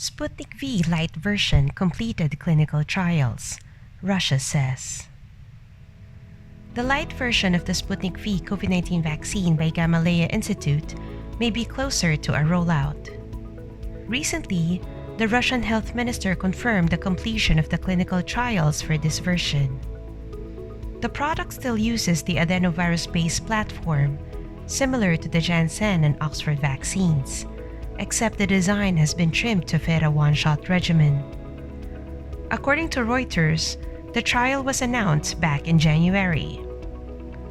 Sputnik V light version completed clinical trials, Russia says. The light version of the Sputnik V COVID-19 vaccine by Gamaleya Institute may be closer to a rollout. Recently, the Russian health minister confirmed the completion of the clinical trials for this version. The product still uses the adenovirus-based platform, similar to the Janssen and Oxford vaccines, except the design has been trimmed to fit a one-shot regimen. According to Reuters, the trial was announced back in January.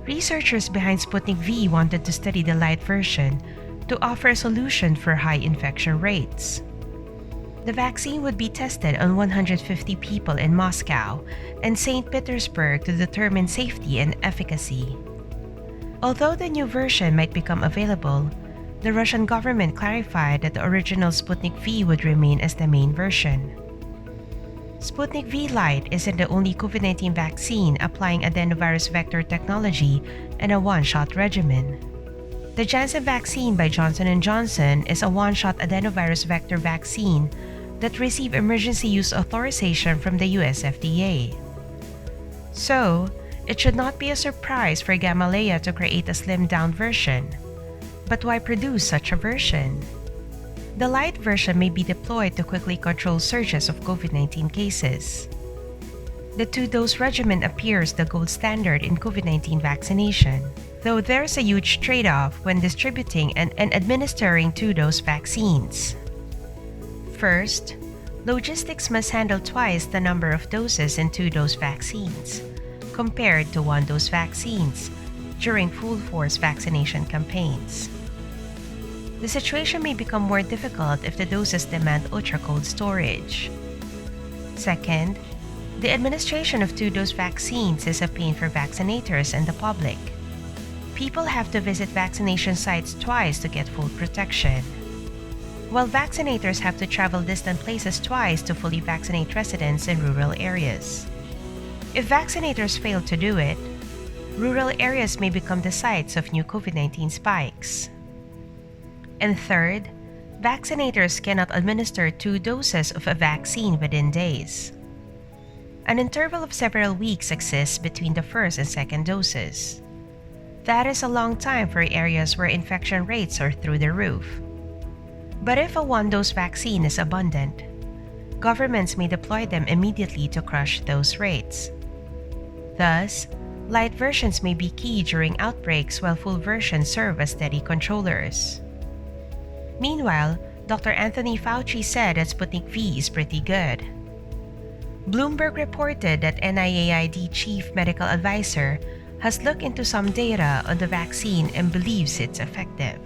Researchers behind Sputnik V wanted to study the light version to offer a solution for high infection rates. The vaccine would be tested on 150 people in Moscow and St. Petersburg to determine safety and efficacy. Although the new version might become available, the Russian government clarified that the original Sputnik V would remain as the main version. Sputnik V Lite isn't the only COVID-19 vaccine applying adenovirus vector technology and a one-shot regimen. The Janssen vaccine by Johnson & Johnson is a one-shot adenovirus vector vaccine that received emergency use authorization from the US FDA. So, it should not be a surprise for Gamaleya to create a slimmed-down version. But why produce such a version? The light version may be deployed to quickly control surges of COVID-19 cases. The two-dose regimen appears the gold standard in COVID-19 vaccination, though there's a huge trade-off when distributing and administering two-dose vaccines. First, logistics must handle twice the number of doses in two-dose vaccines, compared to one-dose vaccines during full-force vaccination campaigns. The situation may become more difficult if the doses demand ultra-cold storage. Second, the administration of two-dose vaccines is a pain for vaccinators and the public. People have to visit vaccination sites twice to get full protection, while vaccinators have to travel distant places twice to fully vaccinate residents in rural areas. If vaccinators fail to do it, rural areas may become the sites of new COVID-19 spikes. And third, vaccinators cannot administer 2 doses of a vaccine within days. An interval of several weeks exists between the first and second doses. That is a long time for areas where infection rates are through the roof. But if a one-dose vaccine is abundant, governments may deploy them immediately to crush those rates. Thus, light versions may be key during outbreaks while full versions serve as steady controllers. Meanwhile, Dr. Anthony Fauci said that Sputnik V is pretty good. Bloomberg reported that NIAID chief medical advisor has looked into some data on the vaccine and believes it's effective.